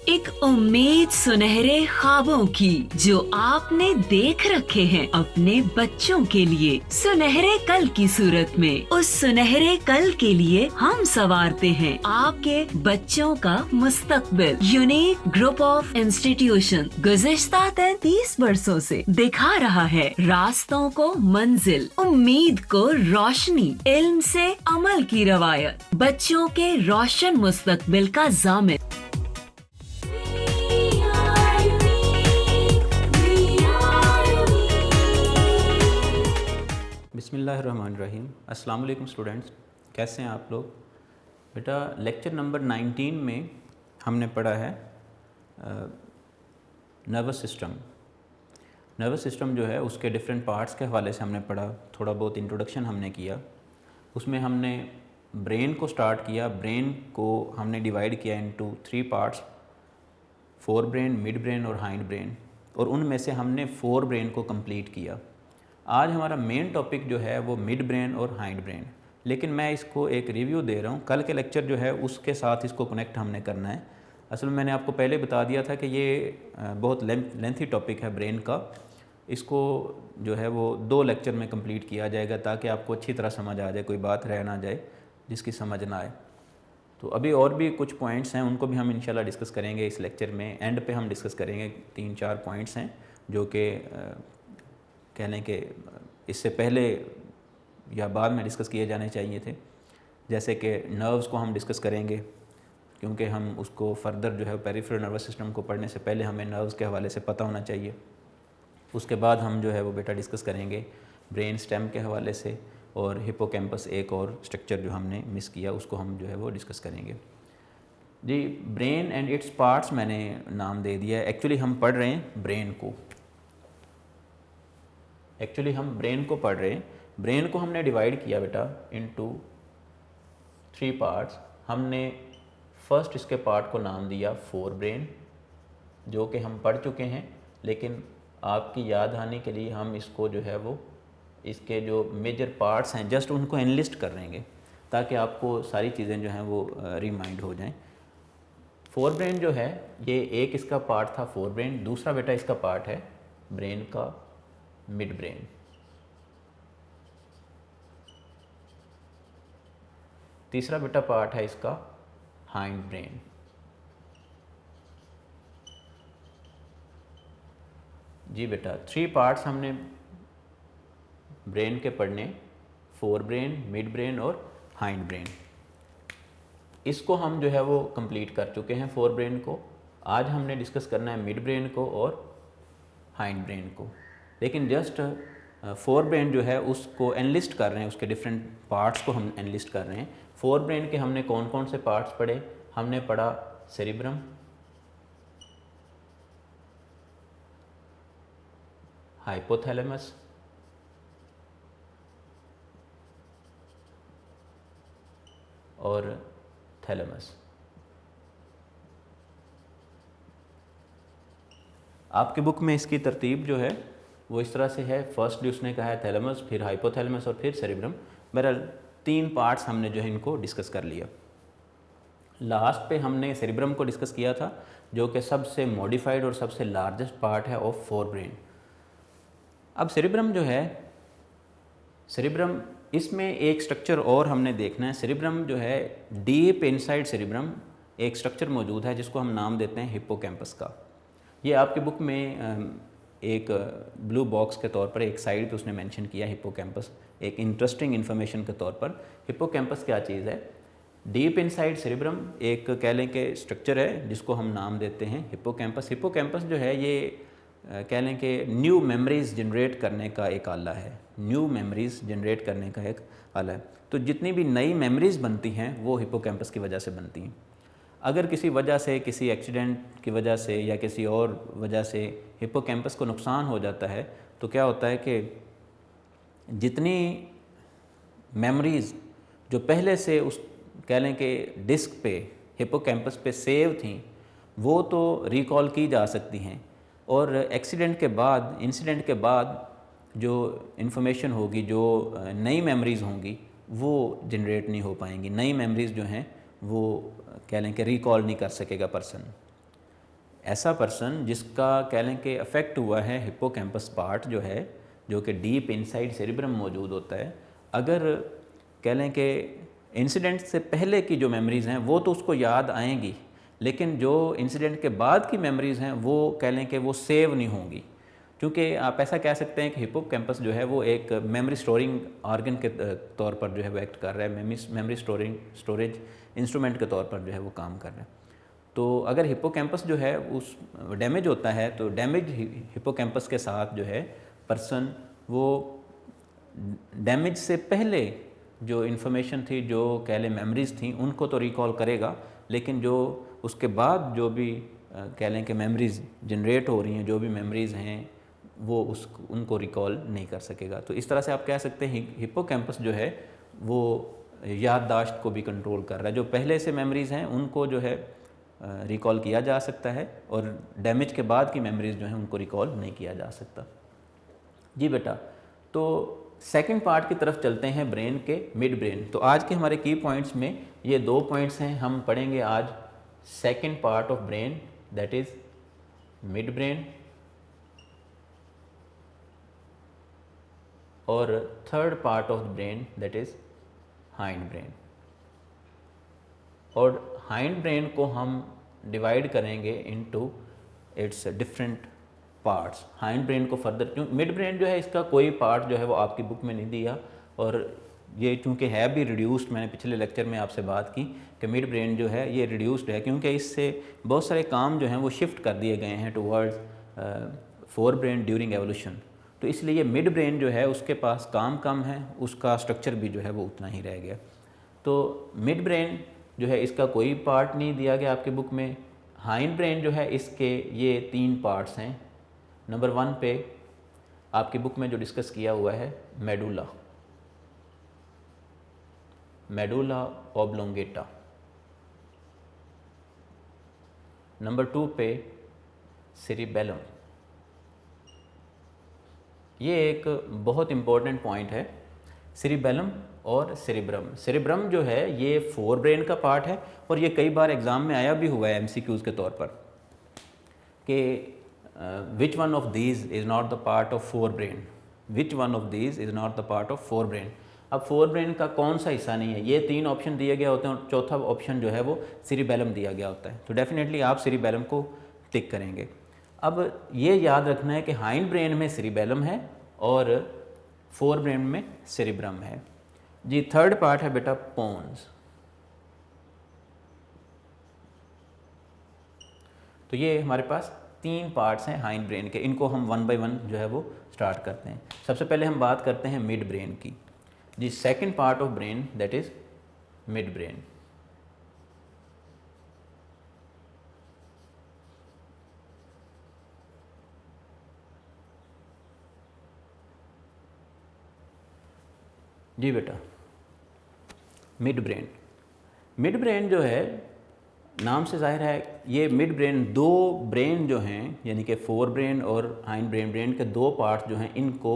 एक उम्मीद सुनहरे ख्वाबों की जो आपने देख रखे हैं अपने बच्चों के लिए, सुनहरे कल की सूरत में। उस सुनहरे कल के लिए हम संवारते हैं आपके बच्चों का मुस्तकबिल। यूनिक ग्रुप ऑफ इंस्टीट्यूशन गुज़िश्ता 33 वर्षों से दिखा रहा है रास्तों को मंजिल, उम्मीद को रोशनी, इल्म से अमल की रवायत, बच्चों के रोशन मुस्तकबिल का ज़ामिन। बिस्मिल्लाहिर्रहमानिर्रहीम। अस्सलाम वालेकुम स्टूडेंट्स, कैसे हैं आप लोग? बेटा लेक्चर नंबर 19 में हमने पढ़ा है नर्वस सिस्टम। नर्वस सिस्टम जो है उसके डिफरेंट पार्ट्स के हवाले से हमने पढ़ा, थोड़ा बहुत इंट्रोडक्शन हमने किया। उसमें हमने ब्रेन को स्टार्ट किया। ब्रेन को हमने डिवाइड किया into 3 parts, fore brain, mid brain और हाइंड ब्रेन, और उनमें से हमने 4 ब्रेन को कंप्लीट किया। आज हमारा मेन टॉपिक जो है वो मिड ब्रेन और हाइंड ब्रेन, लेकिन मैं इसको एक रिव्यू दे रहा हूँ। कल के लेक्चर जो है उसके साथ इसको कनेक्ट हमने करना है। असल में मैंने आपको पहले बता दिया था कि ये बहुत लेंथी टॉपिक है ब्रेन का। इसको जो है वो 2 लेक्चर में कंप्लीट किया जाएगा ताकि आपको अच्छी तरह समझ आ जाए, कोई बात रह ना जाए जिसकी समझ ना आए। तो अभी और भी कुछ पॉइंट्स हैं, उनको भी हम इंशाल्लाह डिस्कस करेंगे इस लेक्चर में। एंड पे हम डिस्कस करेंगे 3-4 पॉइंट्स हैं जो कि कह लें कि इससे पहले या बाद में डिस्कस किए जाने चाहिए थे। जैसे कि नर्व्स को हम डिस्कस करेंगे, क्योंकि हम उसको फर्दर जो है पेरिफेरल नर्वस सिस्टम को पढ़ने से पहले हमें नर्व्स के हवाले से पता होना चाहिए। उसके बाद हम जो है वो बेटा डिस्कस करेंगे ब्रेन स्टेम के हवाले से, और हिप्पोकैम्पस एक और स्ट्रक्चर जो हमने मिस किया उसको हम जो है वो डिस्कस करेंगे। जी, ब्रेन एंड इट्स पार्ट्स मैंने नाम दे दिया है। एक्चुअली हम पढ़ रहे हैं ब्रेन को। पढ़ रहे हैं। ब्रेन को हमने डिवाइड किया बेटा इनटू 3 पार्ट्स। हमने फर्स्ट इसके पार्ट को नाम दिया फोर ब्रेन, जो कि हम पढ़ चुके हैं, लेकिन आपकी याद आने के लिए हम इसको जो है वो इसके जो मेजर पार्ट्स हैं जस्ट उनको एनलिस्ट कर देंगे ताकि आपको सारी चीज़ें जो हैं वो रिमाइंड हो जाएं। फोर ब्रेन जो है ये एक इसका पार्ट था फोर ब्रेन। दूसरा बेटा इसका पार्ट है ब्रेन का मिड ब्रेन। तीसरा बेटा पार्ट है इसका हाइंड ब्रेन। जी बेटा, 3 पार्ट्स हमने ब्रेन के पढ़ने, फोर ब्रेन, मिड ब्रेन और हाइंड ब्रेन। इसको हम जो है वो कंप्लीट कर चुके हैं फोर ब्रेन को। आज हमने डिस्कस करना है मिड ब्रेन को और हाइंड ब्रेन को। लेकिन जस्ट फोर ब्रेन जो है उसको एनलिस्ट कर रहे हैं, उसके डिफरेंट पार्ट्स को हम एनलिस्ट कर रहे हैं। फोर ब्रेन के हमने कौन कौन से पार्ट्स पढ़े? हमने पढ़ा सेरिब्रम, हाइपोथैलेमस, और थैलेमस। आपकी बुक में इसकी तरतीब जो है वो इस तरह से है। फर्स्टली उसने कहा है थैलेमस, फिर हाइपोथैलेमस और फिर सेरिब्रम। बहरहाल 3 पार्ट्स हमने जो है इनको डिस्कस कर लिया। लास्ट पे हमने सेरिब्रम को डिस्कस किया था, जो कि सबसे मॉडिफाइड और सबसे लार्जेस्ट पार्ट है ऑफ फोर ब्रेन। अब सेरिब्रम जो है, सेरिब्रम इसमें एक स्ट्रक्चर और हमने देखना है। सेरिब्रम जो है डीप इनसाइड सेरिब्रम एक स्ट्रक्चर मौजूद है जिसको हम नाम देते हैं हिप्पोकैम्पस का। ये आपकी बुक में एक ब्लू बॉक्स के तौर पर एक साइड पे उसने मेंशन किया हिप्पोकैम्पस, एक इंटरेस्टिंग इन्फॉर्मेशन के तौर पर। हिप्पोकैम्पस क्या चीज़ है? डीप इनसाइड सेरिब्रम एक कह लें कि स्ट्रक्चर है जिसको हम नाम देते हैं हिप्पोकैम्पस। हिप्पोकैम्पस जो है ये कह लें कि न्यू मेमोरीज़ जनरेट करने का एक आला है। न्यू मेमोरीज़ जनरेट करने का एक आला है। तो जितनी भी नई मेमोरीज़ बनती हैं वो हिप्पोकैम्पस की वजह से बनती हैं। अगर किसी वजह से, किसी एक्सीडेंट की वजह से या किसी और वजह से हिप्पोकैम्पस को नुकसान हो जाता है तो क्या होता है कि जितनी मेमोरीज़ जो पहले से उस कह लें कि डिस्क पे, हिप्पोकैम्पस पे सेव थी, वो तो रिकॉल की जा सकती हैं, और एक्सीडेंट के बाद, इंसिडेंट के बाद जो इन्फॉर्मेशन होगी, जो नई मेमोरीज़ होंगी वो जनरेट नहीं हो पाएंगी। नई मेमोरीज़ जो हैं वो कह लें कि रिकॉल नहीं कर सकेगा पर्सन। ऐसा पर्सन जिसका कह लें कि अफेक्ट हुआ है हिप्पोकैम्पस पार्ट जो है, जो कि डीप इनसाइड सेरिब्रम मौजूद होता है, अगर कह लें कि इंसिडेंट से पहले की जो मेमोरीज़ हैं वो तो उसको याद आएंगी, लेकिन जो इंसिडेंट के बाद की मेमोरीज़ हैं वो कह लें कि वो सेव नहीं होंगी, क्योंकि आप ऐसा कह सकते हैं कि हिप्पोकैम्पस जो है वो एक मेमोरी स्टोरिंग ऑर्गन के तौर पर जो है वो एक्ट कर रहा है, मेमोरी स्टोरेज इंस्ट्रूमेंट के तौर पर जो है वो काम कर रहा है। तो अगर हिप्पोकैम्पस जो है उस डैमेज होता है तो डैमेज हिप्पोकैम्पस के साथ जो है पर्सन वो डैमेज से पहले जो इन्फॉर्मेशन थी, जो कह लें मेमोरीज़ थी, उनको तो रिकॉल करेगा, लेकिन जो उसके बाद जो भी कह लें कि मेमोरीज़ जनरेट हो रही हैं, जो भी मेमोरीज़ हैं वो उनको रिकॉल नहीं कर सकेगा। तो इस तरह से आप कह सकते हैं हिप्पोकैम्पस जो है वो याददाश्त को भी कंट्रोल कर रहा है। जो पहले से मेमोरीज़ हैं उनको जो है रिकॉल किया जा सकता है, और डैमेज के बाद की मेमोरीज़ जो हैं उनको रिकॉल नहीं किया जा सकता। जी बेटा, तो सेकंड पार्ट की तरफ चलते हैं, ब्रेन के मिड ब्रेन। तो आज के हमारे की पॉइंट्स में ये 2 पॉइंट्स हैं। हम पढ़ेंगे आज second part of brain, that is mid brain, और third part of the brain that is hind brain. और हाइंड ब्रेन को हम डिवाइड करेंगे into its different parts. Hind brain को फर्दर, क्यों मिड ब्रेन जो है इसका कोई पार्ट जो है वो आपकी बुक में नहीं दिया, और ये चूँकि है भी रिड्यूस्ड, मैंने पिछले लेक्चर में आपसे बात की कि मिड ब्रेन जो है ये रिड्यूस्ड है, क्योंकि इससे बहुत सारे काम जो हैं वो शिफ्ट कर दिए गए हैं towards fore brain during evolution. तो इसलिए मिड ब्रेन जो है उसके पास काम कम है, उसका स्ट्रक्चर भी जो है वो उतना ही रह गया। तो मिड ब्रेन जो है इसका कोई पार्ट नहीं दिया गया आपकी बुक में। हाइंड ब्रेन जो है इसके ये 3 पार्ट्स हैं। नंबर 1 पे आपकी बुक में जो डिस्कस किया हुआ है मेडुला, मेडुला ऑब्लोंगेटा। नंबर 2 पे सेरिबेलम। ये एक बहुत इम्पोर्टेंट पॉइंट है, सेरिबेलम और सेरिब्रम। सेरिब्रम जो है ये फोर ब्रेन का पार्ट है, और ये कई बार एग्ज़ाम में आया भी हुआ है MCQs के तौर पर कि which one of these is not the part of fore brain, which one of these is not the part of fore brain. अब फोर ब्रेन का कौन सा हिस्सा नहीं है, ये 3 ऑप्शन दिए गए होते हैं, और चौथा ऑप्शन जो है वो सेरिबेलम दिया गया होता है। तो डेफिनेटली आप सेरिबेलम को टिक करेंगे। अब ये याद रखना है कि हाइंड ब्रेन में सेरिबेलम है और फोर ब्रेन में सेरिब्रम है। जी, थर्ड पार्ट है बेटा पोन्स। तो ये हमारे पास 3 पार्ट्स हैं हाइंड ब्रेन के, इनको हम 1 बाय 1 जो है वो स्टार्ट करते हैं। सबसे पहले हम बात करते हैं मिड ब्रेन की। जी, second part of brain that is mid brain. जी बेटा, मिड ब्रेन। मिड ब्रेन जो है नाम से जाहिर है, ये मिड ब्रेन 2 ब्रेन जो हैं यानी कि फोर ब्रेन और हाइंड ब्रेन के 2 पार्ट्स जो हैं इनको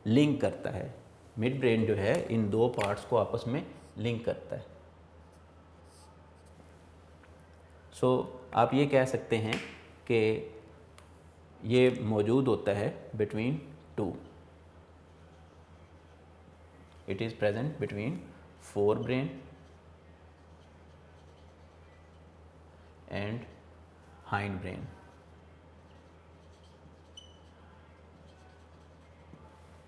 लिंक करता है। मिड ब्रेन जो है इन 2 पार्ट्स को आपस में लिंक करता है। सो आप ये कह सकते हैं कि ये मौजूद होता है between 2, it is present between fore brain and hind brain.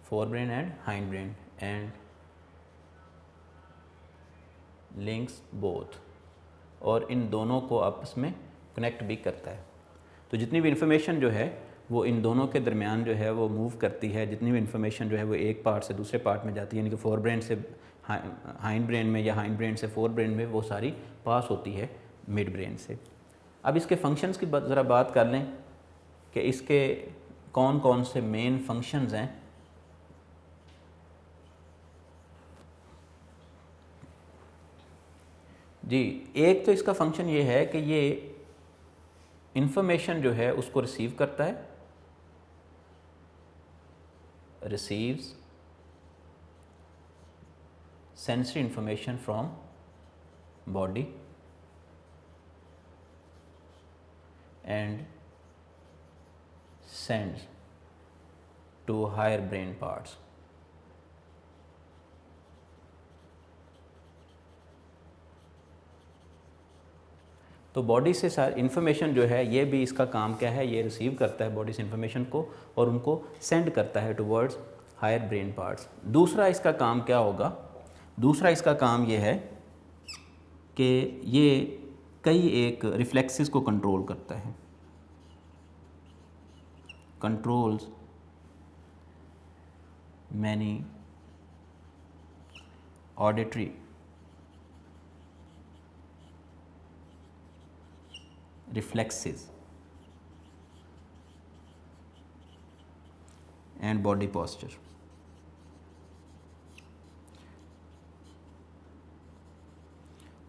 Forebrain and hind brain and links both, और इन दोनों को आपस में कनेक्ट भी करता है। तो जितनी भी इंफॉर्मेशन जो है वो इन दोनों के दरमियान जो है वो मूव करती है, जितनी भी इंफॉर्मेशन जो है वो एक पार्ट से दूसरे पार्ट में जाती है, यानी कि फोर ब्रेन से हाइंड ब्रेन में या हाइंड ब्रेन से फोर ब्रेन में, वो सारी पास होती है मिड ब्रेन से। अब इसके फंक्शंस की ज़रा बात कर लें कि इसके कौन कौन से मेन फंक्शंस हैं। जी, एक तो इसका फंक्शन ये है कि ये इंफॉर्मेशन जो है उसको रिसीव करता है, receives sensory information from body and sends to higher brain parts. तो बॉडी से सारी इन्फॉर्मेशन जो है ये भी इसका काम क्या है, ये रिसीव करता है बॉडी से इन्फॉर्मेशन को और उनको सेंड करता है टुवर्ड्स हायर ब्रेन पार्ट्स। दूसरा इसका काम क्या होगा, दूसरा इसका काम ये है कि ये कई एक रिफ्लेक्सेस को कंट्रोल करता है, controls many auditory reflexes and body posture.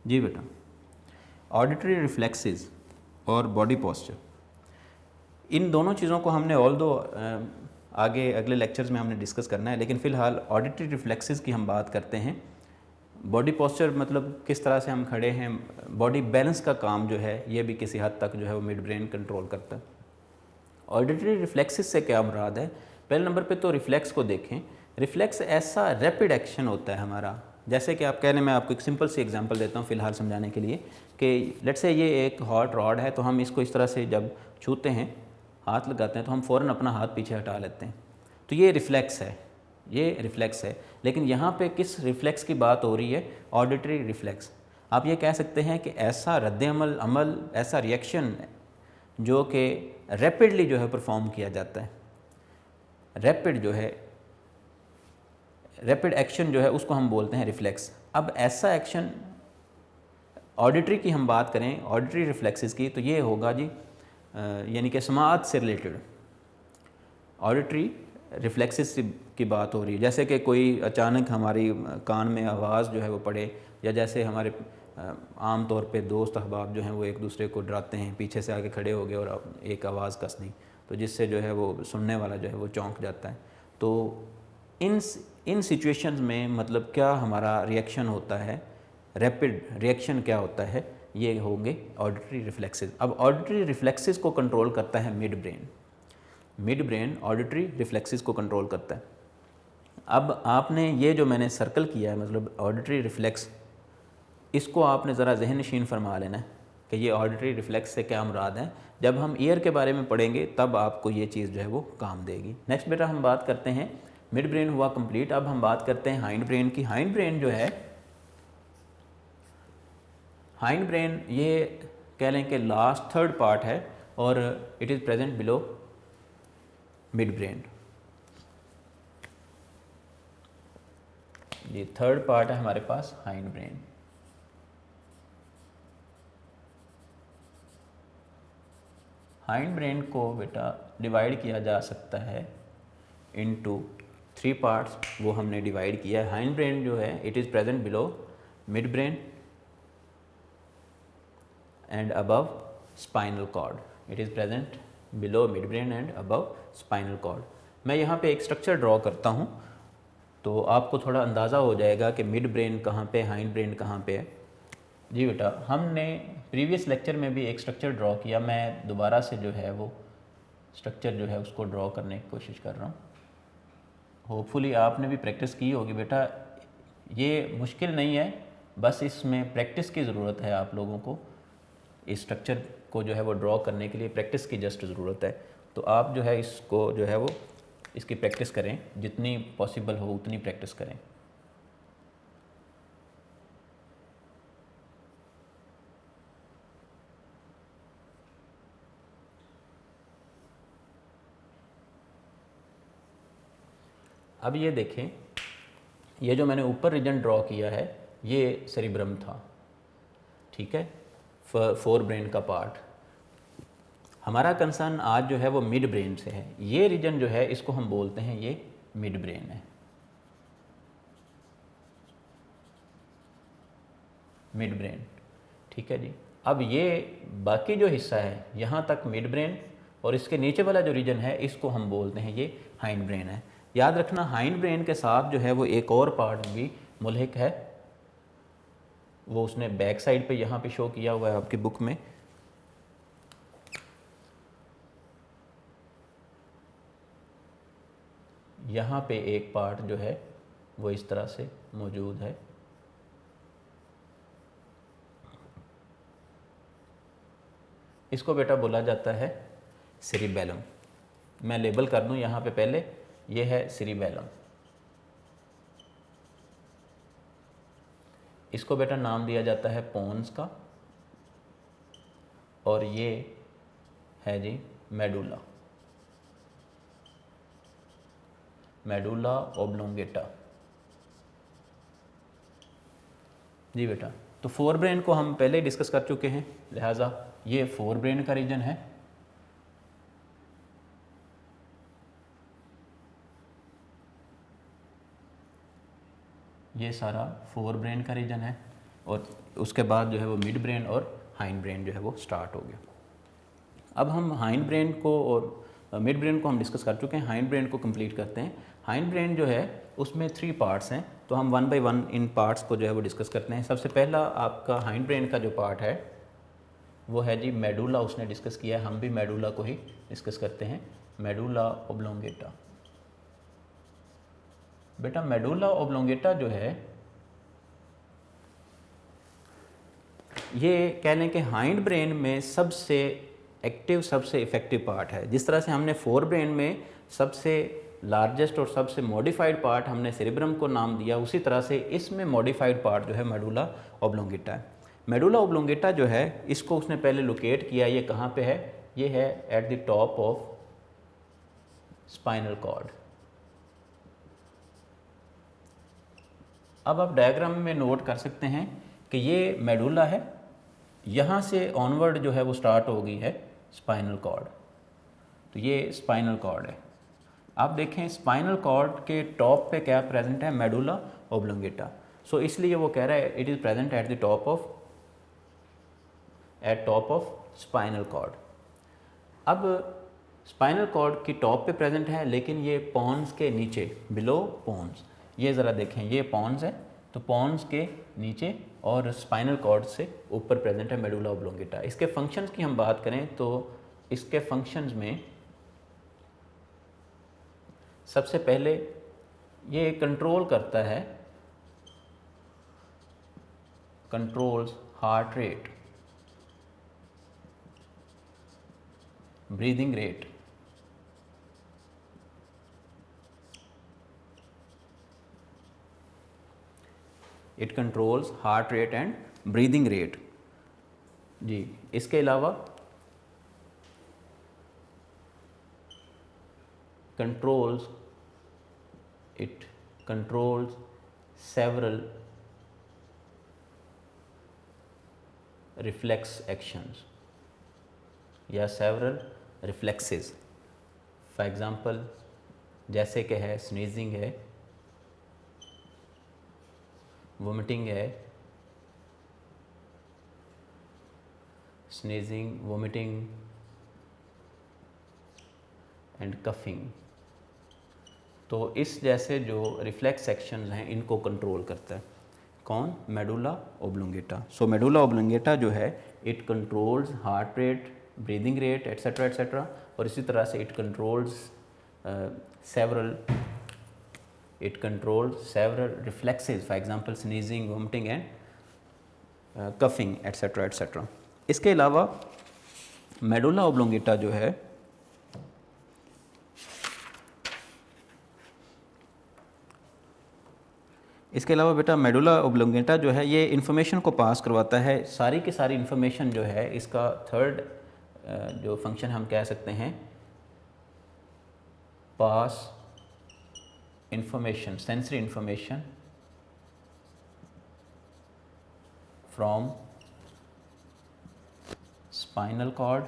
जी बेटा, ऑडिटरी रिफ्लेक्सेस और बॉडी पोस्चर, इन दोनों चीज़ों को हमने आगे अगले लेक्चर्स में हमने डिस्कस करना है, लेकिन फ़िलहाल ऑडिटरी रिफ्लेक्सेस की हम बात करते हैं। बॉडी पोस्चर मतलब किस तरह से हम खड़े हैं, बॉडी बैलेंस का काम जो है ये भी किसी हद तक जो है वो मिड ब्रेन कंट्रोल करता है। ऑडिटरी रिफ्लेक्सेस से क्या मुराद है, पहले नंबर पे तो रिफ्लेक्स को देखें। रिफ्लेक्स ऐसा रैपिड एक्शन होता है हमारा, जैसे कि आप कह रहे हैं, मैं आपको एक सिंपल सी एग्जांपल देता हूँ फ़िलहाल समझाने के लिए कि लेट्स से ये एक हॉट रॉड है, तो हम इसको इस तरह से जब छूते हैं, हाथ लगाते हैं, तो हम फ़ौरन अपना हाथ पीछे हटा लेते हैं, तो ये रिफ्लेक्स है, ये रिफ्लेक्स है। लेकिन यहाँ पे किस रिफ्लेक्स की बात हो रही है, ऑडिटरी रिफ्लेक्स। आप ये कह सकते हैं कि ऐसा रद्द-ए-अमल, ऐसा रिएक्शन जो कि रैपिडली जो है परफॉर्म किया जाता है, रैपिड जो है, रैपिड एक्शन जो है उसको हम बोलते हैं रिफ्लेक्स। अब ऐसा एक्शन ऑडिटरी की हम बात करें, ऑडिटरी रिफ्लेक्सेस की, तो ये होगा जी यानी कि समाअत से रिलेटेड ऑडिटरी रिफ्लेक्सेस की बात हो रही है। जैसे कि कोई अचानक हमारी कान में आवाज़ जो है वो पड़े, या जैसे हमारे आम तौर पे दोस्त अहबाब जो हैं वो एक दूसरे को डराते हैं, पीछे से आके खड़े हो गए और एक आवाज़ कस दी, तो जिससे जो है वो सुनने वाला जो है वो चौंक जाता है। तो इन सिचुएशंस में मतलब क्या हमारा रिएक्शन होता है, रैपिड रिएक्शन क्या होता है, ये होंगे ऑडिटरी रिफ्लेक्सेस। अब ऑडिटरी रिफ्लेक्सेस को कंट्रोल करता है mid brain, mid brain auditory reflexes को कंट्रोल करता है। अब आपने ये जो मैंने सर्कल किया है, मतलब ऑडिटरी रिफ्लेक्स, इसको आपने ज़रा जहन नशीन फरमा लेना है कि ये ऑडिटरी रिफ्लेक्स से क्या मुराद है। जब हम ईयर के बारे में पढ़ेंगे तब आपको ये चीज़ जो है वो काम देगी। नेक्स्ट बेटा हम बात करते हैं, मिड ब्रेन हुआ कंप्लीट, अब हम बात करते हैं हाइंड ब्रेन की। हाइंड ब्रेन जो है, हाइंड ब्रेन ये कह लें कि लास्ट थर्ड पार्ट है और it is present below mid brain. ये थर्ड पार्ट है हमारे पास हाइंड ब्रेन। हाइंड ब्रेन को बेटा डिवाइड किया जा सकता है इनटू 3 पार्ट्स, वो हमने डिवाइड किया है। हाइंड ब्रेन जो है it is present below mid brain and above spinal cord, it is present below mid brain and above spinal cord. मैं यहाँ पे एक स्ट्रक्चर ड्रॉ करता हूँ तो आपको थोड़ा अंदाज़ा हो जाएगा कि मिड ब्रेन कहाँ पे, हाइंड ब्रेन कहाँ पे है। जी बेटा, हमने प्रीवियस लेक्चर में भी एक स्ट्रक्चर ड्रॉ किया, मैं दोबारा से जो है वो स्ट्रक्चर जो है उसको ड्रॉ करने की कोशिश कर रहा हूँ। होपफुली आपने भी प्रैक्टिस की होगी बेटा, ये मुश्किल नहीं है, बस इसमें प्रैक्टिस की ज़रूरत है। आप लोगों को इस स्ट्रक्चर को जो है वो ड्रॉ करने के लिए प्रैक्टिस की जस्ट ज़रूरत है। तो आप जो है इसको जो है वो इसकी प्रैक्टिस करें, जितनी पॉसिबल हो उतनी प्रैक्टिस करें। अब ये देखें, ये जो मैंने ऊपर रीजन ड्रॉ किया है ये सेरिब्रम था, ठीक है, 4 ब्रेन का पार्ट। हमारा कंसर्न आज जो है वो मिड ब्रेन से है। ये रीजन जो है इसको हम बोलते हैं ये मिड ब्रेन है, मिड ब्रेन, ठीक है जी। अब ये बाकी जो हिस्सा है यहाँ तक मिड ब्रेन, और इसके नीचे वाला जो रीजन है इसको हम बोलते हैं ये हाइंड ब्रेन है। याद रखना हाइंड ब्रेन के साथ जो है वो एक और पार्ट भी मुल्हिक है, वो उसने बैक साइड पे यहाँ पे शो किया हुआ है आपकी बुक में। यहाँ पे एक पार्ट जो है वो इस तरह से मौजूद है। इसको बेटा बोला जाता है सेरिबेलम। मैं लेबल कर दूं यहाँ पे पहले, ये है सेरिबेलम। इसको बेटा नाम दिया जाता है पोन्स का, और ये है जी मेडुला, मेडुला ओब्लोंगेटा। जी बेटा, तो फोर ब्रेन को हम पहले ही डिस्कस कर चुके हैं, लिहाजा ये फोर ब्रेन का रीजन है। ये सारा फोर ब्रेन का रीजन है, और उसके बाद जो है वो मिड ब्रेन और हाइंड ब्रेन जो है वो स्टार्ट हो गया। अब हम हाइंड ब्रेन को और मिड ब्रेन को हम डिस्कस कर चुके हैं, हाइंड ब्रेन को कंप्लीट करते हैं। हाइंड ब्रेन जो है उसमें 3 पार्ट्स हैं, तो हम 1 बाय 1 इन पार्ट्स को जो है वो डिस्कस करते हैं। सबसे पहला आपका हाइंड ब्रेन का जो पार्ट है वो है जी मेडुला, उसने डिस्कस किया है, हम भी मेडुला को ही डिस्कस करते हैं, मेडुला ओब्लोंगेटा। बेटा मेडुला ओब्लोंगेटा जो है ये कह लें कि हाइंड ब्रेन में सबसे एक्टिव, सबसे इफ़ेक्टिव पार्ट है। जिस तरह से हमने फोर ब्रेन में सबसे लार्जेस्ट और सबसे मॉडिफाइड पार्ट हमने सेरिब्रम को नाम दिया, उसी तरह से इसमें मॉडिफाइड पार्ट जो है मेडुला ओब्लोंगेटा है। मेडुला ओब्लोंगेटा जो है इसको उसने पहले लोकेट किया, ये कहाँ पे है, ये है at the top of spinal cord. अब आप डायग्राम में नोट कर सकते हैं कि ये मेडुला है, यहाँ से ऑनवर्ड जो है वो स्टार्ट हो गई है स्पाइनल कॉर्ड, तो ये स्पाइनल कॉर्ड है। आप देखें स्पाइनल कॉर्ड के टॉप पे क्या प्रेजेंट है, मेडुला ओब्लोंगेटा। सो इसलिए वो कह रहा है it is present at the top of spinal cord. अब स्पाइनल कॉर्ड की टॉप पे प्रेजेंट है, लेकिन ये पॉन्स के नीचे, बिलो पॉन्स, ये ज़रा देखें, ये पॉन्स है, तो पॉन्स के नीचे और स्पाइनल कॉर्ड से ऊपर प्रेजेंट है मेडुला ओब्लोंगेटा। इसके फंक्शंस की हम बात करें तो इसके फंक्शंस में सबसे पहले ये कंट्रोल करता है, controls heart rate, breathing rate, it controls heart rate and breathing rate. जी, इसके अलावा controls, it controls several reflex actions या सेवरल रिफ्लेक्सेस। फॉर एग्जांपल जैसे कि है स्नीजिंग है, वोमिटिंग है, स्नीजिंग, वोमिटिंग एंड कफिंग। तो इस जैसे जो रिफ्लेक्स एक्शंस हैं इनको कंट्रोल करता है कौन, मेडुला ओब्लोंगेटा। सो मेडुला ओब्लोंगेटा जो है it controls heart rate, breathing rate etcetera etcetera, और इसी तरह से it controls several reflexes, for example sneezing, vomiting and coughing etc etc। इसके अलावा मेडुला ओब्लोंगेटा जो है इसके अलावा बेटा मेडुला ओब्लोंगेटा जो है ये इन्फॉर्मेशन को पास करवाता है, सारी की सारी इन्फॉर्मेशन जो है, इसका थर्ड जो फंक्शन हम कह सकते हैं, पास information, sensory information from spinal cord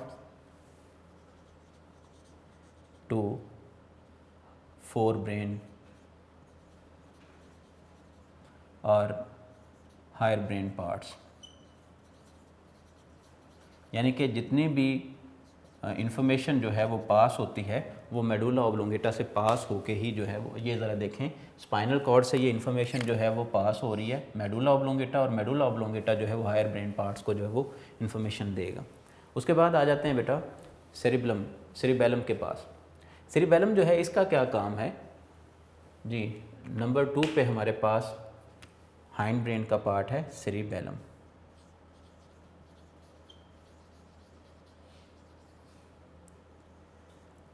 to forebrain और हायर ब्रेन पार्ट्स। यानी कि जितनी भी इंफॉर्मेशन जो है वो पास होती है वो मेडुला ओब्लोंगेटा से पास होके ही जो है वो, ये ज़रा देखें, स्पाइनल कॉर्ड से ये इन्फॉर्मेशन जो है वो पास हो रही है मेडुला ओब्लोंगेटा, और मेडुला ओब्लोंगेटा जो है वो हायर ब्रेन पार्ट्स को जो है वो इन्फॉर्मेशन देगा। उसके बाद आ जाते हैं बेटा सेरिबेलम के पास। सेरिबेलम जो है इसका क्या काम है, जी नंबर 2 पे हमारे पास हाइंड ब्रेन का पार्ट है सेरिबेलम।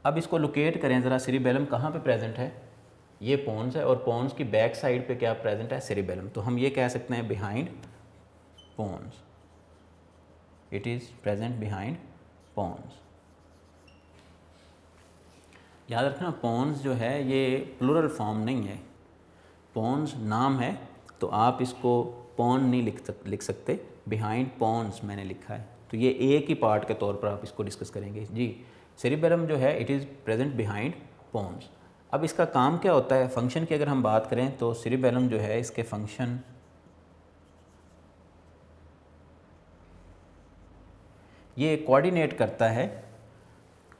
अब इसको लोकेट करें ज़रा, सेरिबेलम कहाँ पे प्रेजेंट है? ये पोन्स है और पोन्स की बैक साइड पे क्या प्रेजेंट है? सेरिबेलम। तो हम ये कह सकते हैं behind pons, it is present behind pons. याद रखना पोन्स जो है ये प्लूरल फॉर्म नहीं है, पोन्स नाम है, तो आप इसको पोन नहीं लिख सकते, बिहाइंड पोन्स मैंने लिखा है, तो ये एक ही पार्ट के तौर पर आप इसको डिस्कस करेंगे। जी सेरिबेलम जो है it is present behind pons. अब इसका काम क्या होता है, फंक्शन की अगर हम बात करें तो सेरिबेलम जो है इसके फंक्शन ये कोऑर्डिनेट करता है,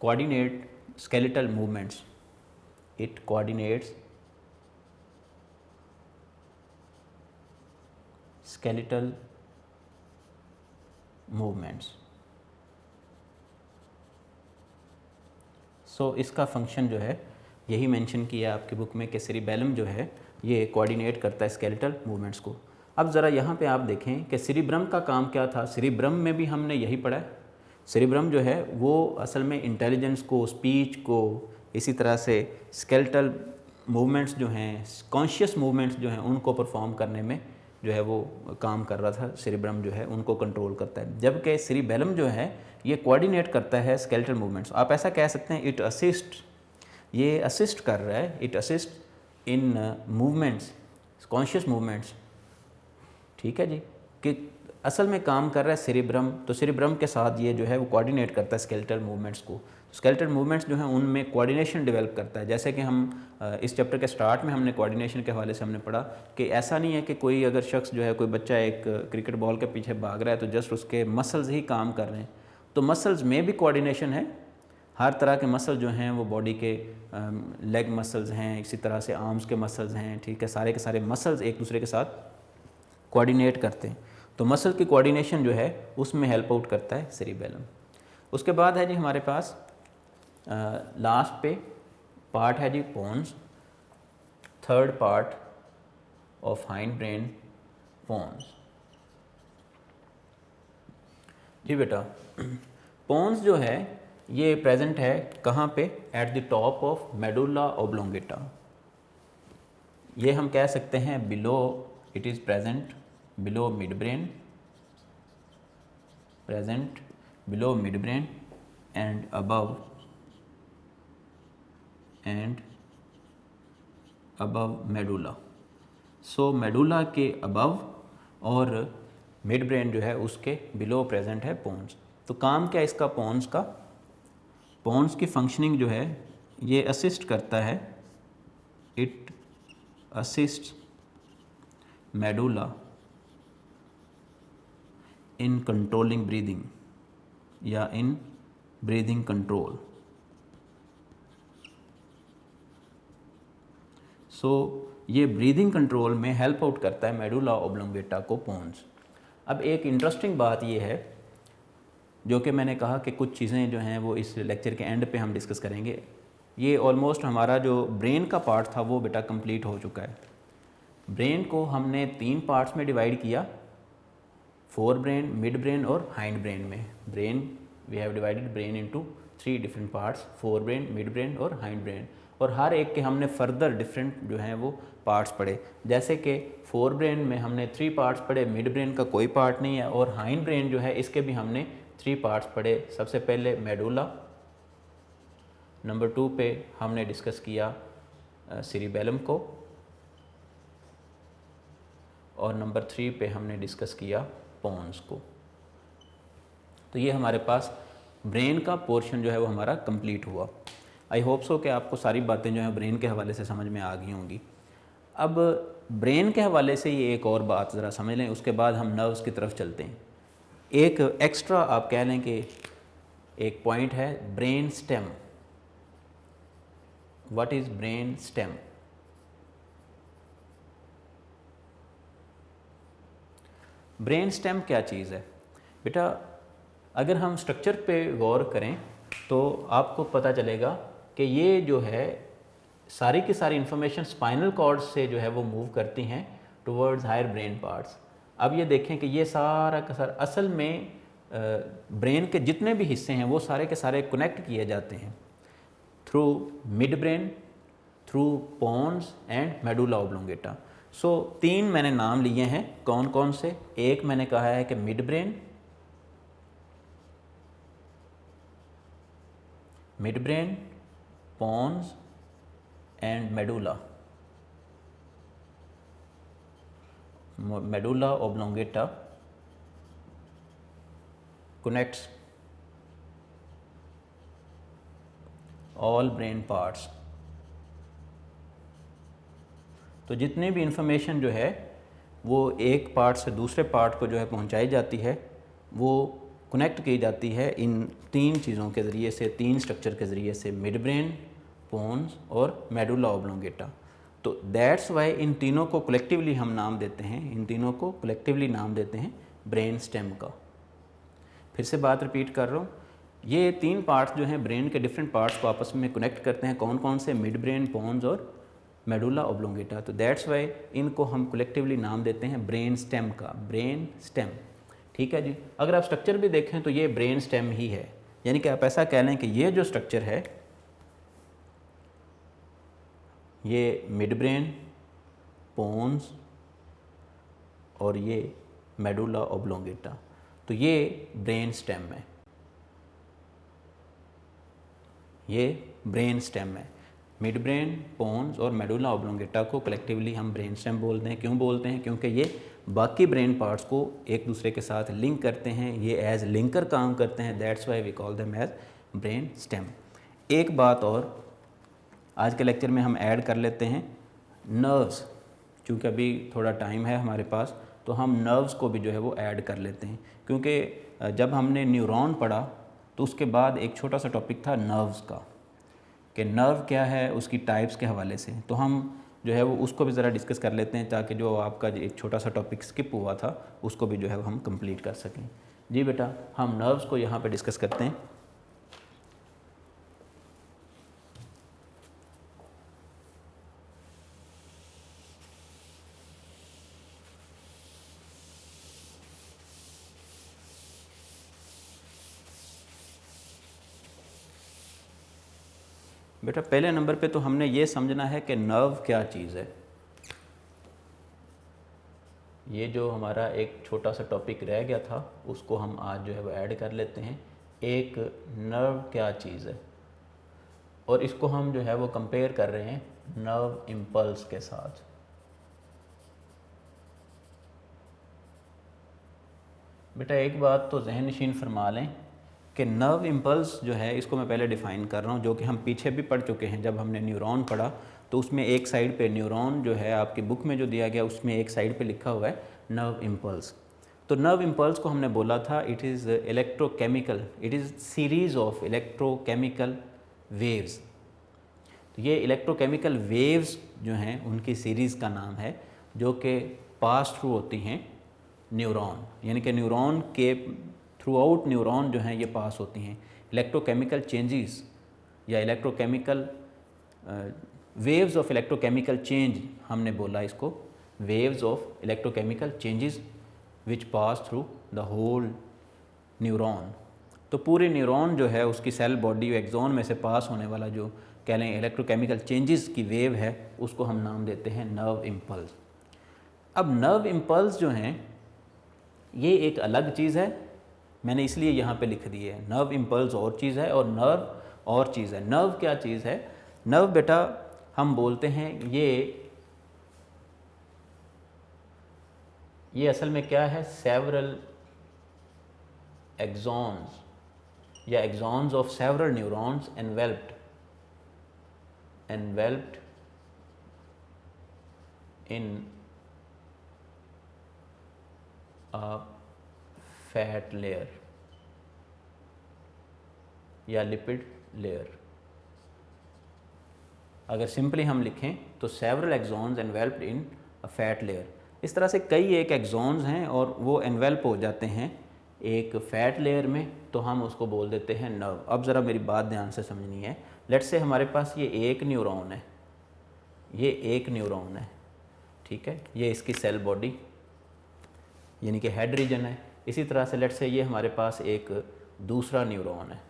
coordinate skeletal movements, it coordinates skeletal movements. So इसका फंक्शन जो है यही मेंशन किया आपकी बुक में कि सेरिबेलम जो है ये कोऑर्डिनेट करता है स्केलेटल मूवमेंट्स को। अब ज़रा यहाँ पे आप देखें कि सेरिब्रम का काम क्या था, सेरिब्रम में भी हमने यही पढ़ा है। सेरिब्रम जो है वो असल में इंटेलिजेंस को, स्पीच को, इसी तरह से स्केलेटल मूवमेंट्स जो हैं, कॉन्शियस मूवमेंट्स जो हैं उनको परफॉर्म करने में जो है वो काम कर रहा था। सेरिब्रम जो है उनको कंट्रोल करता है, जबकि सेरिबेलम जो है ये कोऑर्डिनेट करता है स्केलेटल मूवमेंट्स। आप ऐसा कह सकते हैं इट असिस्ट, ये असिस्ट कर रहा है, it assist in movements, conscious movements. ठीक है जी, कि असल में काम कर रहा है सेरिब्रम, तो सेरिब्रम के साथ ये जो है वो कोऑर्डिनेट करता है स्केलेटल मूवमेंट्स को। स्केलेटल मूवमेंट्स जो हैं उनमें कोऑर्डिनेशन डेवलप करता है। जैसे कि हम इस चैप्टर के स्टार्ट में हमने कोऑर्डिनेशन के हवाले से हमने पढ़ा कि ऐसा नहीं है कि कोई अगर शख्स जो है, कोई बच्चा एक क्रिकेट बॉल के पीछे भाग रहा है तो जस्ट उसके मसल्स ही काम कर रहे हैं, तो मसल्स में भी कोऑर्डिनेशन है। हर तरह के मसल जो हैं वो बॉडी के लेग मसल्स हैं, इसी तरह से आर्म्स के मसल्स हैं, ठीक है, सारे के सारे मसल्स एक दूसरे के साथ कोऑर्डिनेट करते हैं। तो मसल की कोऑर्डिनेशन जो है उसमें हेल्प आउट करता है सेरिबेलम। उसके बाद है जी हमारे पास लास्ट पे पार्ट है जी pons, third part of hind brain pons. जी बेटा पोन्स जो है ये प्रेजेंट है कहाँ पे? At the top of medulla oblongata. ये हम कह सकते हैं below, it is present below mid brain, present below mid brain and above medulla. So medulla के अबव और मिड ब्रेन जो है उसके बिलो प्रेजेंट है पोन्स। तो काम क्या है इसका पोन्स का? पोन्स की फंक्शनिंग जो है ये असिस्ट करता है, it assist medulla in controlling breathing या इन ब्रीदिंग कंट्रोल। सो ये ब्रीदिंग कंट्रोल में हेल्प आउट करता है मेडुला ओब्लोंगेटा को पोन्स। अब एक इंटरेस्टिंग बात ये है जो कि मैंने कहा कि कुछ चीज़ें जो हैं वो इस लेक्चर के एंड पे हम डिस्कस करेंगे। ये ऑलमोस्ट हमारा जो ब्रेन का पार्ट था वो बेटा कंप्लीट हो चुका है। ब्रेन को हमने 3 पार्ट्स में डिवाइड किया, फोर ब्रेन, मिड ब्रेन और हाइंड ब्रेन में। Brain we have divided brain into 3 different parts, fore brain, mid brain और हाइंड ब्रेन, और हर एक के हमने फर्दर डिफरेंट जो हैं वो पार्ट्स पढ़े। जैसे कि फोर ब्रेन में हमने 3 पार्ट्स पढ़े, मिड ब्रेन का कोई पार्ट नहीं है, और हाइंड ब्रेन जो है इसके भी हमने 3 पार्ट्स पढ़े। सबसे पहले मेडुला, नंबर 2 पे हमने डिस्कस किया सेरिबेलम को, और नंबर 3 पे हमने डिस्कस किया पोन्स को। तो ये हमारे पास ब्रेन का पोर्शन जो है वो हमारा कंप्लीट हुआ। आई होप सो कि आपको सारी बातें जो है ब्रेन के हवाले से समझ में आ गई होंगी। अब ब्रेन के हवाले से ये एक और बात ज़रा समझ लें, उसके बाद हम नर्व्स की तरफ चलते हैं। एक एक्स्ट्रा आप कह लें कि एक पॉइंट है brain stem. What is brain stem? Brain stem क्या चीज़ है बेटा? अगर हम स्ट्रक्चर पे गौर करें तो आपको पता चलेगा कि ये जो है सारी की सारी इन्फॉर्मेशन स्पाइनल कॉर्ड से जो है वो मूव करती हैं टुवर्ड्स हायर ब्रेन पार्ट्स। अब ये देखें कि ये सारा का सारा असल में ब्रेन के जितने भी हिस्से हैं वो सारे के सारे कनेक्ट किए जाते हैं through mid brain, through pons and medulla oblongata. So 3 मैंने नाम लिए हैं, कौन कौन से? एक मैंने कहा है कि mid brain, pons and medulla. Medulla oblongata connects all brain parts। तो जितनी भी इंफॉर्मेशन जो है वो एक पार्ट से दूसरे पार्ट को जो है पहुंचाई जाती है, वो कनेक्ट की जाती है इन 3 चीज़ों के ज़रिए से, 3 स्ट्रक्चर के ज़रिए से, मिड ब्रेन, पोन्स और मेडुला ऑब्लोंगेटा। तो दैट्स वाई इन तीनों को कलेक्टिवली हम नाम देते हैं, इन तीनों को कलेक्टिवली नाम देते हैं ब्रेन स्टेम का। फिर से बात रिपीट कर रहा हूँ, ये 3 पार्ट्स जो हैं ब्रेन के डिफरेंट पार्ट्स को आपस में कनेक्ट करते हैं। कौन कौन से? मिड ब्रेन, पोन्स और मेडुला ऑब्लोंगेटा। तो दैट्स वाई इनको हम कलेक्टिवली नाम देते हैं ब्रेन स्टेम का, ब्रेन स्टेम। ठीक है जी। अगर आप स्ट्रक्चर भी देखें तो ये ब्रेन स्टेम ही है, यानी कि आप ऐसा कह लें कि ये जो स्ट्रक्चर है ये मिड ब्रेन, पोन्स और ये मेडुला ऑब्लोंगेटा, तो ये ब्रेन स्टेम है, ये ब्रेन स्टेम है। मिड ब्रेन, पोन्स और मेडुला ऑब्लोंगेटा को कलेक्टिवली हम ब्रेन स्टेम बोलते हैं। क्यों बोलते हैं? क्योंकि ये बाकी ब्रेन पार्ट्स को एक दूसरे के साथ लिंक करते हैं, ये एज लिंकर काम करते हैं। That's why we call them as brain stem. एक बात और आज के लेक्चर में हम ऐड कर लेते हैं, नर्व्स। चूँकि अभी थोड़ा टाइम है हमारे पास, तो हम नर्व्स को भी जो है वो ऐड कर लेते हैं, क्योंकि जब हमने न्यूरॉन पढ़ा तो उसके बाद एक छोटा सा टॉपिक था नर्व्स का, कि नर्व क्या है, उसकी टाइप्स के हवाले से। तो हम जो है वो उसको भी ज़रा डिस्कस कर लेते हैं, ताकि जो आपका एक छोटा सा टॉपिक स्किप हुआ था उसको भी जो है हम कंप्लीट कर सकें। जी बेटा, हम नर्व्स को यहाँ पे डिस्कस करते हैं। बेटा पहले नंबर पे तो हमने ये समझना है कि नर्व क्या चीज़ है। ये जो हमारा एक छोटा सा टॉपिक रह गया था उसको हम आज जो है वो ऐड कर लेते हैं। एक नर्व क्या चीज़ है, और इसको हम जो है वो कंपेयर कर रहे हैं नर्व इम्पल्स के साथ। बेटा एक बात तो जहन नशीन फरमा लें कि नर्व इम्पल्स जो है, इसको मैं पहले डिफ़ाइन कर रहा हूँ, जो कि हम पीछे भी पढ़ चुके हैं। जब हमने न्यूरॉन पढ़ा तो उसमें एक साइड पे न्यूरॉन जो है आपकी बुक में जो दिया गया उसमें एक साइड पे लिखा हुआ है नर्व इम्पल्स। तो नर्व इम्पल्स को हमने बोला था it is electrochemical, it is series of electrochemical waves. तो ये इलेक्ट्रोकेमिकल वेव्स जो हैं उनकी सीरीज़ का नाम है, जो कि पास थ्रू होती हैं न्यूरॉन, यानी कि न्यूरॉन के थ्रू आउट न्यूरॉन जो हैं ये पास होती हैं। इलेक्ट्रोकेमिकल चेंजेस या electrochemical waves of electrochemical change हमने बोला इसको, waves of electrochemical changes which pass through the whole neuron. तो पूरे न्यूरॉन जो है उसकी सेल बॉडी एक्सॉन में से पास होने वाला जो कह लें इलेक्ट्रोकेमिकल चेंजेस की वेव है, उसको हम नाम देते हैं नर्व इम्पल्स। अब नर्व इम्पल्स जो हैं ये एक अलग चीज़ है, मैंने इसलिए यहाँ पे लिख दी है। नर्व इम्पल्स और चीज़ है और नर्व और चीज़ है। नर्व क्या चीज़ है? नर्व बेटा हम बोलते हैं ये असल में क्या है, सेवरल एक्सॉन्स या axons of several neurons enveloped in a fat layer या लिपिड लेयर। अगर सिंपली हम लिखें तो several axons enveloped in a fat layer. इस तरह से कई एक एक्सॉन्स हैं और वो एनवेल्प हो जाते हैं एक फैट लेयर में, तो हम उसको बोल देते हैं नर्व। अब ज़रा मेरी बात ध्यान से समझनी है। लेट्स से हमारे पास ये एक न्यूरॉन है, ये एक न्यूरॉन है, ठीक है, ये इसकी सेल बॉडी यानी कि हेड रीजन है। इसी तरह से लेट्स से ये हमारे पास एक दूसरा न्यूरॉन है,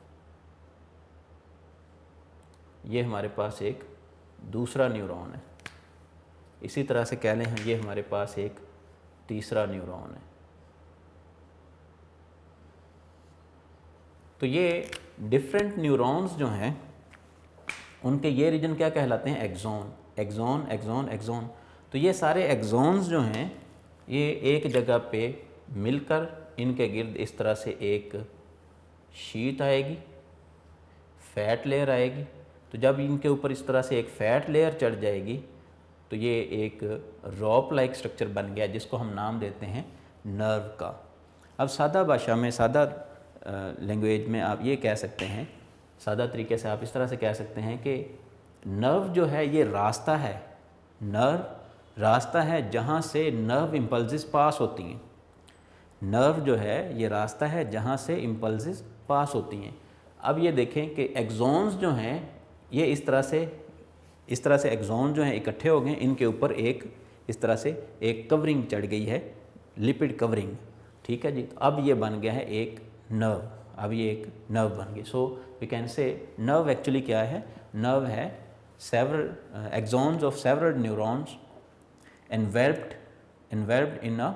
ये हमारे पास एक दूसरा न्यूरॉन है। इसी तरह से कह लें हम ये हमारे पास एक तीसरा न्यूरॉन है। तो ये डिफरेंट न्यूरॉन्स जो हैं उनके ये रीजन क्या कहलाते हैं, एक्सॉन, एक्सॉन, एक्सॉन, एक्सॉन। तो ये सारे एक्सॉन्स जो हैं ये एक जगह पे मिलकर इनके गिर्द इस तरह से एक शीट आएगी, फैट लेयर आएगी। तो जब इनके ऊपर इस तरह से एक फैट लेयर चढ़ जाएगी तो ये एक रॉप लाइक स्ट्रक्चर बन गया जिसको हम नाम देते हैं नर्व का। अब सादा भाषा में, सादा लैंग्वेज में आप ये कह सकते हैं, सादा तरीके से आप इस तरह से कह सकते हैं कि नर्व जो है ये रास्ता है, नर्व रास्ता है जहाँ से नर्व इम्पल्सेस पास होती हैं। नर्व जो है ये रास्ता है जहाँ से इम्पल्सेस पास होती हैं। अब ये देखें कि एक्सॉन्स जो हैं ये इस तरह से एक्सॉन जो हैं इकट्ठे हो गए, इनके ऊपर एक इस तरह से एक कवरिंग चढ़ गई है, लिपिड कवरिंग, ठीक है जी। तो अब ये बन गया है एक नर्व, अब ये एक नर्व बन गई। So we can say nerve actually क्या है, नर्व है several axons of several neurons enveloped in a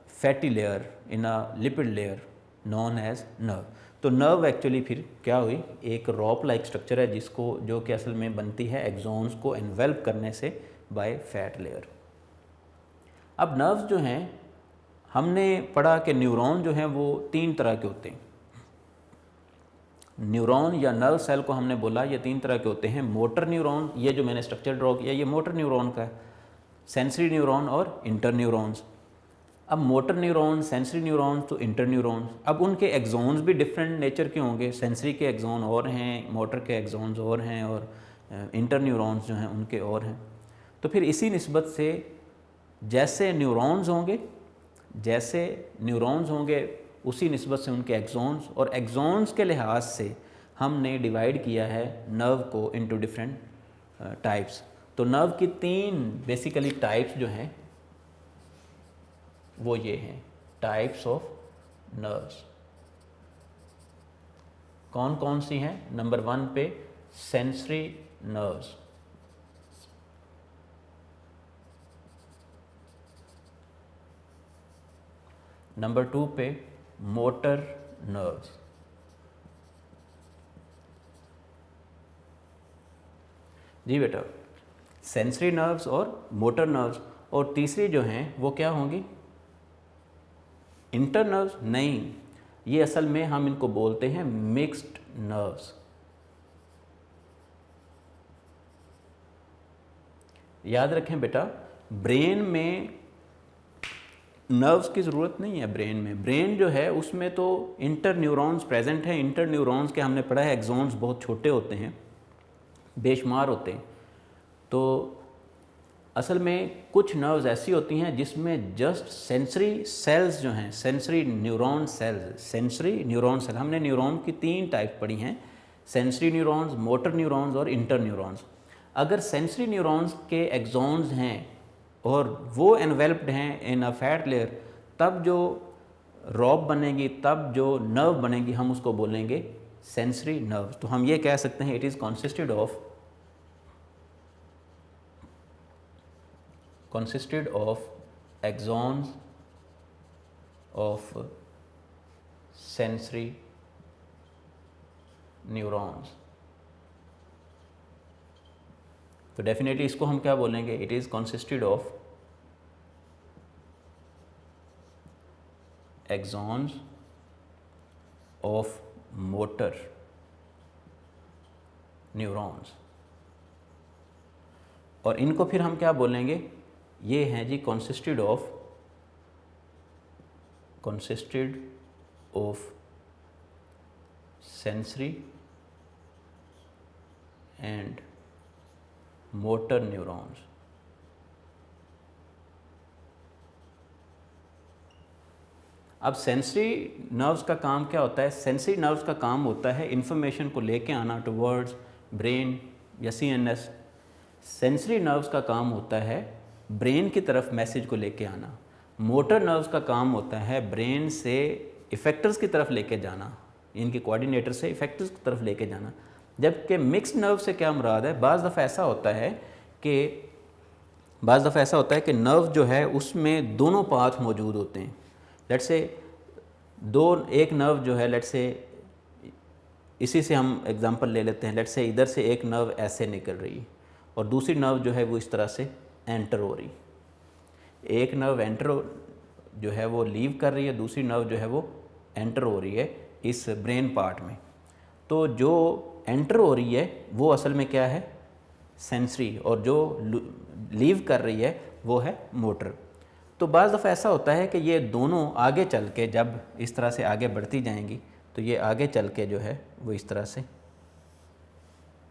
fatty layer, in a lipid layer known as nerve। तो नर्व एक्चुअली फिर क्या हुई, एक रॉप लाइक स्ट्रक्चर है जिसको जो कि असल में बनती है एक्सॉन्स को एनवेल्प करने से बाय फैट लेयर। अब नर्व्स जो हैं हमने पढ़ा कि न्यूरॉन जो हैं वो 3 तरह के होते हैं। न्यूरॉन या नर्व सेल को हमने बोला ये 3 तरह के होते हैं। मोटर न्यूरॉन, ये जो मैंने स्ट्रक्चर ड्रॉ किया ये मोटर न्यूरॉन का है, सेंसरी न्यूरॉन और इंटर न्यूरॉन्स। अब मोटर न्यूरॉन, सेंसरी न्यूरॉन्स तो इंटर न्यूरॉन्स, अब उनके एक्सॉन्स भी डिफरेंट नेचर के होंगे। सेंसरी के एक्सॉन और हैं, मोटर के एक्सॉन्स और हैं, और इंटर न्यूरॉन्स जो हैं उनके और हैं। तो फिर इसी निस्बत से जैसे न्यूरॉन्स होंगे उसी निस्बत से उनके एक्सॉन्स, और एक्सॉन्स के लिहाज से हमने डिवाइड किया है नर्व को इनटू डिफरेंट टाइप्स। तो नर्व की 3 बेसिकली टाइप्स जो हैं वो ये हैं, टाइप्स ऑफ नर्व्स। कौन कौन सी हैं? नंबर 1 पे सेंसरी नर्व्स, नंबर 2 पे मोटर नर्व्स, जी बेटा, सेंसरी नर्व्स और मोटर नर्व्स। और तीसरी जो हैं वो क्या होंगी? इंटर नर्व्स नहीं, ये असल में हम इनको बोलते हैं मिक्स्ड नर्व्स। याद रखें बेटा, ब्रेन में नर्व्स की ज़रूरत नहीं है। ब्रेन जो है उसमें तो इंटर न्यूरॉन्स प्रेजेंट हैं। इंटर न्यूरॉन्स के हमने पढ़ा है एक्सॉन्स बहुत छोटे होते हैं, बेशुमार होते हैं। तो असल में कुछ नर्व्स ऐसी होती हैं जिसमें जस्ट सेंसरी सेल्स जो हैं, सेंसरी न्यूरॉन सेल, हमने न्यूरॉन की 3 टाइप पढ़ी हैं, सेंसरी न्यूरॉन्स, मोटर न्यूरॉन्स और इंटर न्यूरॉन्स। अगर सेंसरी न्यूरॉन्स के एक्सॉन्स हैं और वो एनवेल्प्ड हैं इन अ फैट लेयर, तब जो रॉप बनेगी, तब जो नर्व बनेगी, हम उसको बोलेंगे सेंसरी नर्व। तो हम ये कह सकते हैं it is consisted of axons of sensory neurons। तो डेफिनेटली इसको हम क्या बोलेंगे? It is consisted of axons of motor neurons। और इनको फिर हम क्या बोलेंगे? ये हैं जी consisted of sensory and motor neurons। अब सेंसरी नर्व्स का काम क्या होता है? सेंसरी नर्व्स का काम होता है इंफॉर्मेशन को लेके आना टुवर्ड्स ब्रेन या CNS। सेंसरी नर्व्स का काम होता है ब्रेन की तरफ मैसेज को लेके आना, मोटर नर्व्स का काम होता है ब्रेन से इफेक्टर्स की तरफ लेके जाना, इनके कोऑर्डिनेटर से इफेक्टर्स की तरफ लेके जाना। जबकि मिक्स नर्व से क्या मुराद है, बाज़ दफ़ा ऐसा होता है कि नर्व जो है उसमें दोनों पाथ मौजूद होते हैं। लेट से एक नर्व जो है, लेट से इसी से हम एग्जांपल ले लेते हैं, लेट से इधर से एक नर्व ऐसे निकल रही है और दूसरी नर्व जो है वो इस तरह से एंटर हो रही। एक नर्व एंटर जो है वो लीव कर रही है, दूसरी नर्व जो है वो एंटर हो रही है इस ब्रेन पार्ट में। तो जो एंटर हो रही है वो असल में क्या है, सेंसरी, और जो लीव कर रही है वो है मोटर। तो बाज़ दफ़ा ऐसा होता है कि ये दोनों आगे चल के जब इस तरह से आगे बढ़ती जाएंगी तो ये आगे चल के जो है वो इस तरह से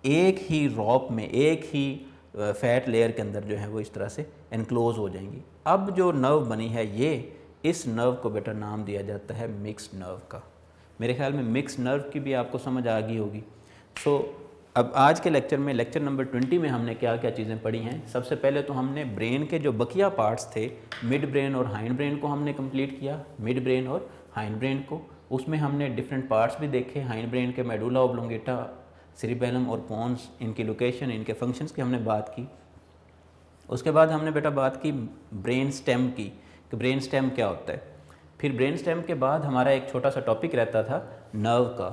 एक ही रॉप में, एक ही फैट लेयर के अंदर जो है वो इस तरह से एनक्लोज हो जाएंगी। अब जो नर्व बनी है ये, इस नर्व को बेटा नाम दिया जाता है मिक्स नर्व का। मेरे ख्याल में मिक्स नर्व की भी आपको समझ आ गई होगी। सो अब आज के लेक्चर में, लेक्चर नंबर 20 में हमने क्या क्या चीज़ें पढ़ी हैं। सबसे पहले तो हमने ब्रेन के जो बकिया पार्ट्स थे, मिड ब्रेन और हाइंड ब्रेन को हमने कंप्लीट किया, मिड ब्रेन और हाइंड ब्रेन को। उसमें हमने डिफरेंट पार्ट्स भी देखे, हाइंड ब्रेन के मेडुला ऑब्लोंगेटा, सेरिबेलम और पोन्स, इनकी लोकेशन, इनके फंक्शंस की हमने बात की। उसके बाद हमने बेटा बात की ब्रेन स्टेम की, कि ब्रेन स्टेम क्या होता है। फिर ब्रेन स्टेम के बाद हमारा एक छोटा सा टॉपिक रहता था नर्व का।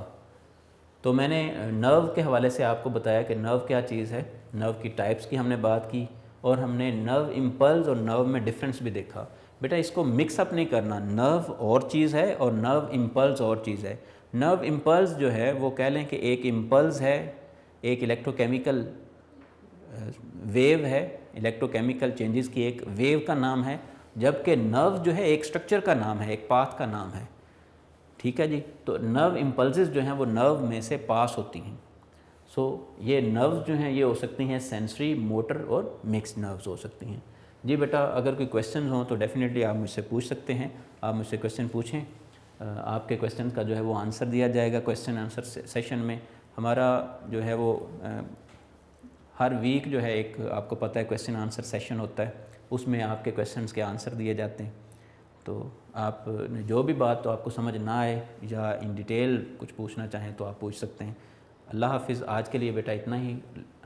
तो मैंने नर्व के हवाले से आपको बताया कि नर्व क्या चीज़ है, नर्व की टाइप्स की हमने बात की, और हमने नर्व इम्पल्स और नर्व में डिफरेंस भी देखा। बेटा इसको मिक्सअप नहीं करना, नर्व और चीज़ है और नर्व इम्पल्स और चीज़ है। नर्व इम्पल्स जो है वो कह लें कि एक इम्पल्स है, एक इलेक्ट्रोकेमिकल वेव है, इलेक्ट्रोकेमिकल चेंजेस की एक वेव का नाम है, जबकि नर्व जो है एक स्ट्रक्चर का नाम है, एक पाथ का नाम है। ठीक है जी। तो नर्व इम्पल्सेस जो हैं वो नर्व में से पास होती हैं। सो ये नर्व्स जो हैं ये हो सकती हैं सेंसरी, मोटर और मिक्स नर्व्स हो सकती हैं। जी बेटा, अगर कोई क्वेश्चन हो तो डेफिनेटली आप मुझसे पूछ सकते हैं। आप मुझसे क्वेश्चन पूछें, आपके क्वेश्चन का जो है वो आंसर दिया जाएगा क्वेश्चन आंसर सेशन में। हमारा जो है वो हर वीक जो है एक, आपको पता है, क्वेश्चन आंसर सेशन होता है, उसमें आपके क्वेश्चंस के आंसर दिए जाते हैं। तो आप जो भी बात तो आपको समझ ना आए या इन डिटेल कुछ पूछना चाहें तो आप पूछ सकते हैं। अल्लाह हाफिज़। आज के लिए बेटा इतना ही।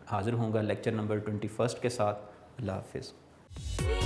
हाज़िर होऊंगा लेक्चर नंबर 21 के साथ। अल्लाह हाफिज़।